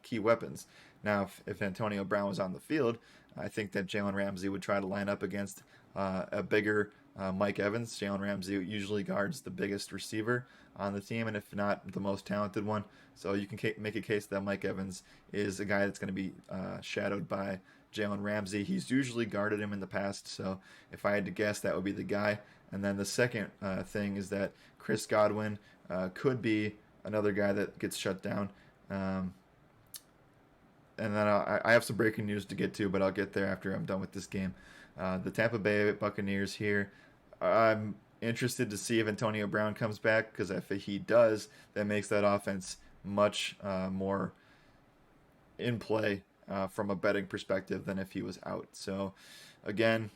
Speaker 1: key weapons. Now, if Antonio Brown was on the field, I think that Jalen Ramsey would try to line up against a bigger Mike Evans. Jalen Ramsey usually guards the biggest receiver on the team, and if not, the most talented one. So you can make a case that Mike Evans is a guy that's going to be shadowed by Jalen Ramsey. He's usually guarded him in the past, so if I had to guess, that would be the guy. And then the second thing is that Chris Godwin could be another guy that gets shut down. And then I have some breaking news to get to, but I'll get there after I'm done with this game. The Tampa Bay Buccaneers here. I'm interested to see if Antonio Brown comes back, because if he does, that makes that offense much more in play from a betting perspective than if he was out. So, again,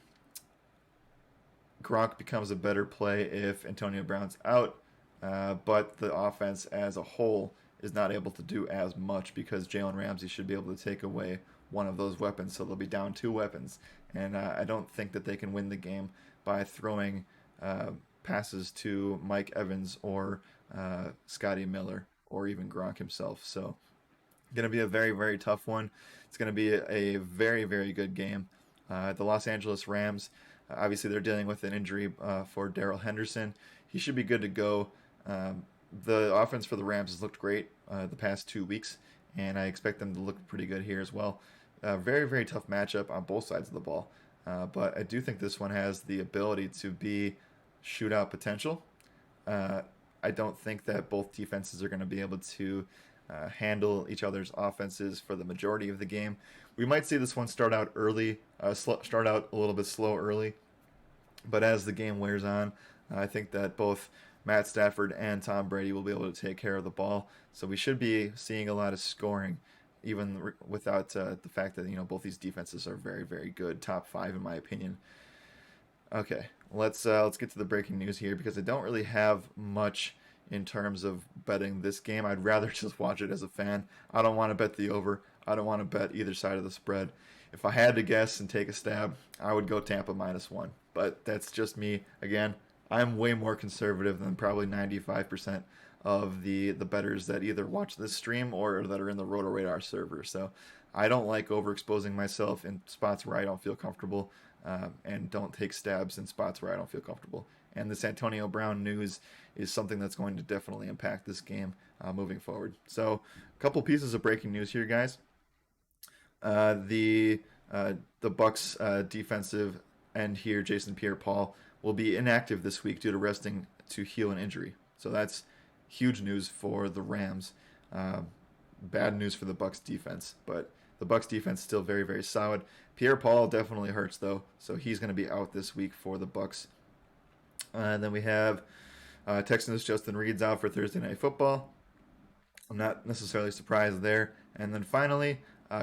Speaker 1: Gronk becomes a better play if Antonio Brown's out, but the offense as a whole is not able to do as much because Jalen Ramsey should be able to take away one of those weapons, so they'll be down 2 weapons. And I don't think that they can win the game by throwing passes to Mike Evans or Scotty Miller or even Gronk himself. So going to be a very, very tough one. It's going to be a very, very good game. The Los Angeles Rams, obviously they're dealing with an injury for Darrell Henderson. He should be good to go. The offense for the Rams has looked great the past 2 weeks, and I expect them to look pretty good here as well. Very, very tough matchup on both sides of the ball. But I do think this one has the ability to be shootout potential. I don't think that both defenses are going to be able to handle each other's offenses for the majority of the game. We might see this one start out start out a little bit slow early, but as the game wears on, I think that both Matt Stafford and Tom Brady will be able to take care of the ball. So we should be seeing a lot of scoring, even without the fact that both these defenses are very, very good, top 5 in my opinion. Okay, let's get to the breaking news here because I don't really have much in terms of betting this game. I'd rather just watch it as a fan. I don't want to bet the over. I don't want to bet either side of the spread. If I had to guess and take a stab, I would go Tampa -1. But that's just me. Again, I'm way more conservative than probably 95% of the bettors that either watch this stream or that are in the Roto Radar server. So I don't like overexposing myself in spots where I don't feel comfortable, and don't take stabs in spots where I don't feel comfortable. and this Antonio Brown news is something that's going to definitely impact this game moving forward. So, a couple pieces of breaking news here, guys. Uh, the the Bucks defensive end here, Jason Pierre-Paul, will be inactive this week due to resting to heal an injury. So that's huge news for the Rams. Uh, Bad news for the Bucks defense, but the Bucks defense still very very solid. Pierre-Paul definitely hurts though, so he's going to be out this week for the Bucks. And then we have Texans Justin Reed's out for Thursday Night Football. I'm not necessarily surprised there. And then finally,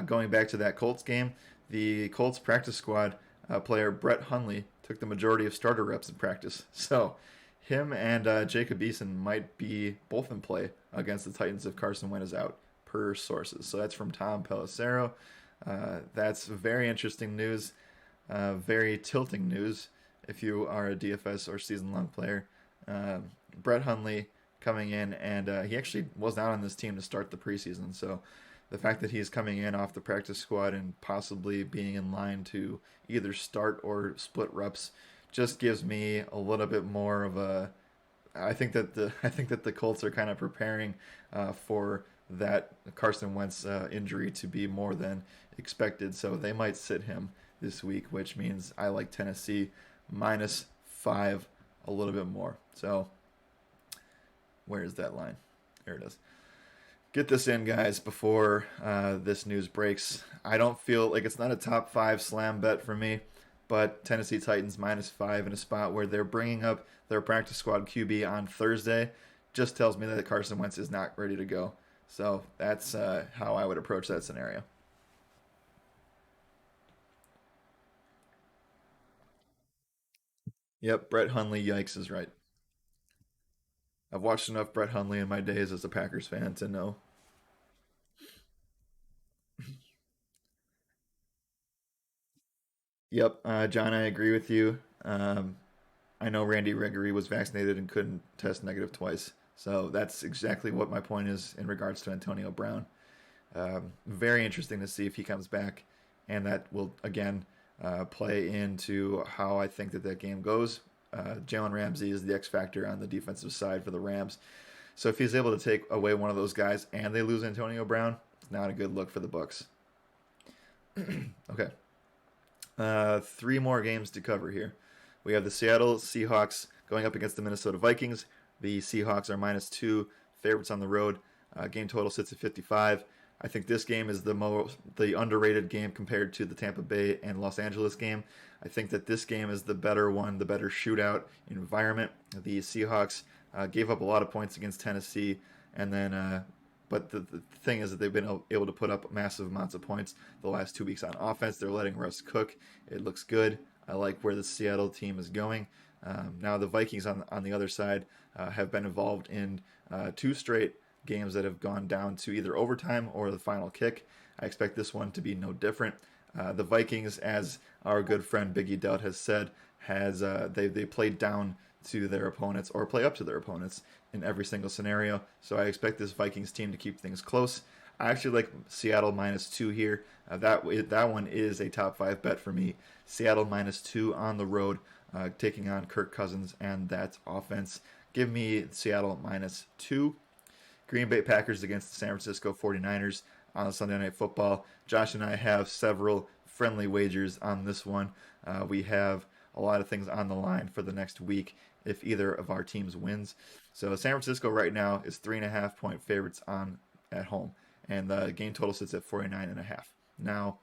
Speaker 1: going back to that Colts game, the Colts practice squad player Brett Hundley took the majority of starter reps in practice. So him and Jacob Eason might be both in play against the Titans if Carson Wentz is out, per sources. So that's from Tom Pelissero. That's very interesting news, very tilting news if you are a DFS or season long player. Brett Hundley coming in, and he actually was not on this team to start the preseason. So the fact that he's coming in off the practice squad and possibly being in line to either start or split reps just gives me a little bit more of a. I think that the Colts are kind of preparing for that Carson Wentz injury to be more than expected. So they might sit him this week, which means I like Tennessee -5 a little bit more. So where is that line? There it is. Get this in, guys, before this news breaks. I don't feel like it's not a top five slam bet for me, but Tennessee Titans -5 in a spot where they're bringing up their practice squad QB on Thursday just tells me that Carson Wentz is not ready to go. So that's how I would approach that scenario. Yep, Brett Hundley, yikes, is right. I've watched enough Brett Hundley in my days as a Packers fan to know. Yep, John, I agree with you. I know Randy Gregory was vaccinated and couldn't test negative twice. So that's exactly what my point is in regards to Antonio Brown. Very interesting to see if he comes back, and that will again play into how I think that that game goes. Jalen Ramsey is the X factor on the defensive side for the Rams. So if he's able to take away one of those guys and they lose Antonio Brown, it's not a good look for the Bucks. Okay, three more games to cover here. We have the Seattle Seahawks going up against the Minnesota Vikings. The Seahawks are -2 favorites on the road. Game total sits at 55. I think this game is the underrated game compared to the Tampa Bay and Los Angeles game. I think that this game is the better one, the better shootout environment. The Seahawks gave up a lot of points against Tennessee, and then but the thing is that they've been able to put up massive amounts of points the last 2 weeks on offense. They're letting Russ cook. It looks good. I like where the Seattle team is going. Now the Vikings on the other side have been involved in two straight games that have gone down to either overtime or the final kick. I expect this one to be no different. The Vikings, as our good friend Biggie Dowd has said, has they played down to their opponents or play up to their opponents in every single scenario. So I expect this Vikings team to keep things close. I actually like Seattle -2 here. That one is a top five bet for me. Seattle -2 on the road, taking on Kirk Cousins and that offense. Give me Seattle -2. Green Bay Packers against the San Francisco 49ers on Sunday Night Football. Josh and I have several friendly wagers on this one. We have a lot of things on the line for the next week if either of our teams wins. So San Francisco right now is 3.5 point favorites on at home, and the game total sits at 49.5. Now,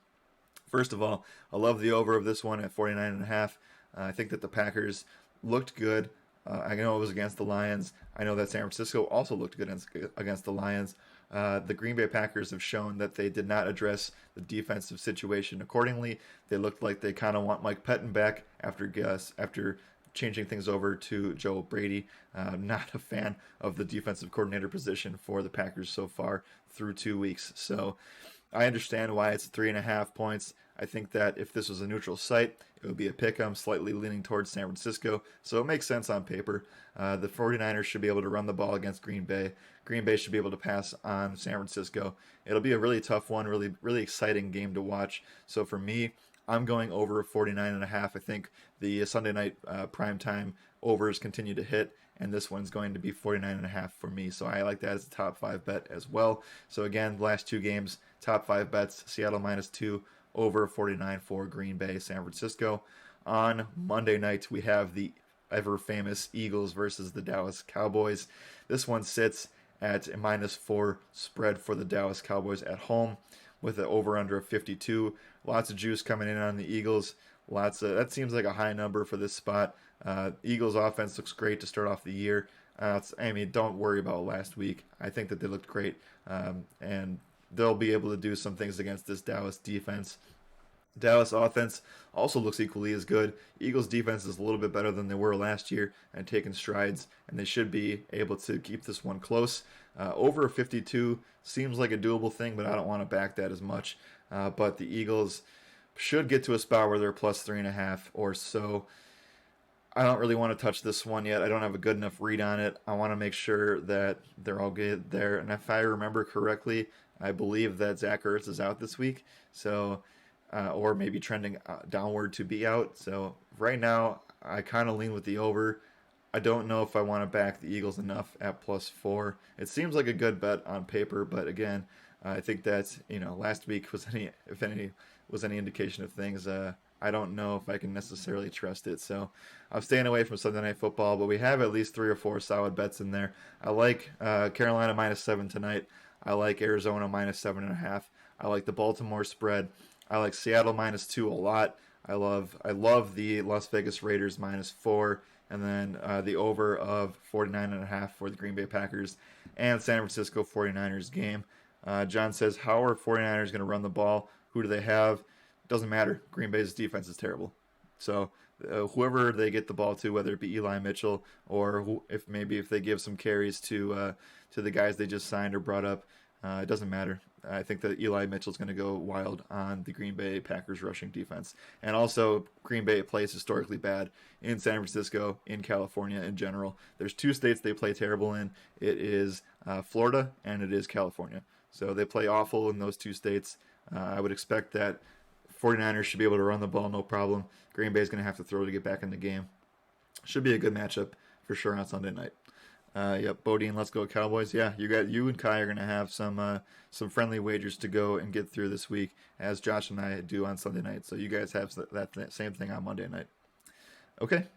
Speaker 1: first of all, I love the over of this one at 49.5. I think that the Packers looked good. I know it was against the Lions. I know that San Francisco also looked good against the Lions. The Green Bay Packers have shown that they did not address the defensive situation accordingly. They looked like they kind of want Mike Pettin back after changing things over to Joe Brady. Not a fan of the defensive coordinator position for the Packers so far through 2 weeks. So I understand why it's 3.5 points. I think that if this was a neutral site, it would be a pick 'em, slightly leaning towards San Francisco. So it makes sense on paper. The 49ers should be able to run the ball against Green Bay. Green Bay should be able to pass on San Francisco. It'll be a really tough one, really, really exciting game to watch. So for me, I'm going over 49.5. I think the Sunday night primetime overs continue to hit, and this one's going to be 49.5 for me. So I like that as a top five bet as well. So again, last two games, top five bets: Seattle -2, over 49 for Green Bay, San Francisco. On Monday night, we have the ever famous Eagles versus the Dallas Cowboys. This one sits at a -4 spread for the Dallas Cowboys at home with an over under of 52. Lots of juice coming in on the Eagles. That seems like a high number for this spot. Eagles offense looks great to start off the year. I mean, don't worry about last week. I think that they looked great, and they'll be able to do some things against this Dallas defense. Dallas offense also looks equally as good. Eagles defense is a little bit better than they were last year and taking strides, and they should be able to keep this one close. Over 52 seems like a doable thing, but I don't want to back that as much. But the Eagles should get to a spot where they're +3.5 or so. I don't really want to touch this one yet. I don't have a good enough read on it. I want to make sure that they're all good there. And if I remember correctly, I believe that Zach Ertz is out this week. So or maybe trending downward to be out. So right now, I kind of lean with the over. I don't know if I want to back the Eagles enough at +4. It seems like a good bet on paper, but again, I think that last week was any indication of things. I don't know if I can necessarily trust it. So I'm staying away from Sunday Night Football, but we have at least 3 or 4 solid bets in there. I like Carolina -7 tonight. I like Arizona -7.5. I like the Baltimore spread. I like Seattle -2 a lot. I love the Las Vegas Raiders -4, and then the over of 49.5 for the Green Bay Packers and San Francisco 49ers game. John says, how are 49ers going to run the ball? Who do they have? Doesn't matter. Green Bay's defense is terrible. So whoever they get the ball to, whether it be Eli Mitchell or if they give some carries to the guys they just signed or brought up, it doesn't matter. I think that Eli Mitchell's going to go wild on the Green Bay Packers rushing defense. And also, Green Bay plays historically bad in San Francisco, in California in general. There's 2 states they play terrible in. It is Florida and it is California. So they play awful in those 2 states. I would expect that 49ers should be able to run the ball no problem. Green Bay is going to have to throw to get back in the game. Should be a good matchup for sure on Sunday night. Yep, Bodine, let's go Cowboys. Yeah, you and Kai are gonna have some friendly wagers to go and get through this week, as Josh and I do on Sunday night. So you guys have that same thing on Monday night. Okay,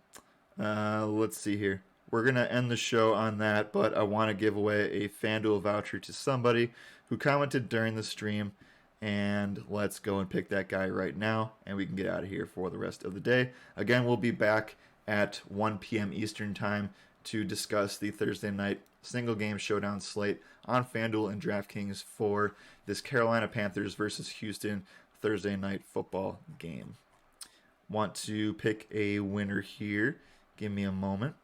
Speaker 1: let's see here. We're gonna end the show on that, but I want to give away a FanDuel voucher to somebody who commented during the stream, and let's go and pick that guy right now, and we can get out of here for the rest of the day. Again, we'll be back at 1 p.m. Eastern time to discuss the Thursday night single game showdown slate on FanDuel and DraftKings for this Carolina Panthers versus Houston Thursday night football game. Want to pick a winner here. Give me a moment.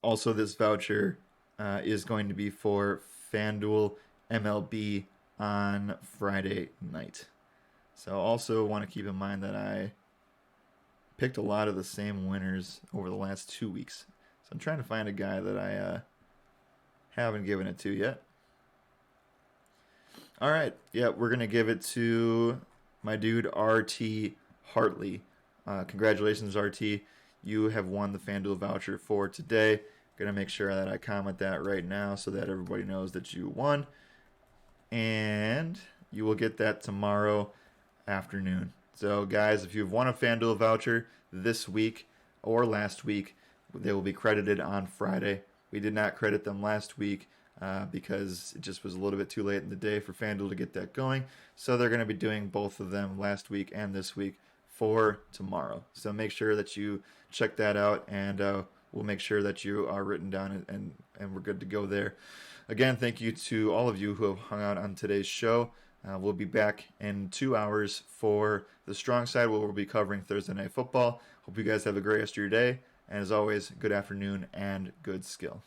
Speaker 1: Also, this voucher is going to be for FanDuel MLB on Friday night. So also want to keep in mind that I picked a lot of the same winners over the last 2 weeks. So I'm trying to find a guy that I haven't given it to yet. All right. Yeah, we're going to give it to my dude, RT Hartley. Congratulations, RT. You have won the FanDuel voucher for today. Going to make sure that I comment that right now so that everybody knows that you won. And you will get that tomorrow afternoon. So, guys, if you've won a FanDuel voucher this week or last week, they will be credited on Friday. We did not credit them last week because it just was a little bit too late in the day for FanDuel to get that going. So they're going to be doing both of them last week and this week for tomorrow. So make sure that you check that out, and we'll make sure that you are written down and we're good to go there. Again, thank you to all of you who have hung out on today's show. We'll be back in 2 hours for the strong side, where we'll be covering Thursday Night Football. Hope you guys have a great rest of your day. And as always, good afternoon and good skill.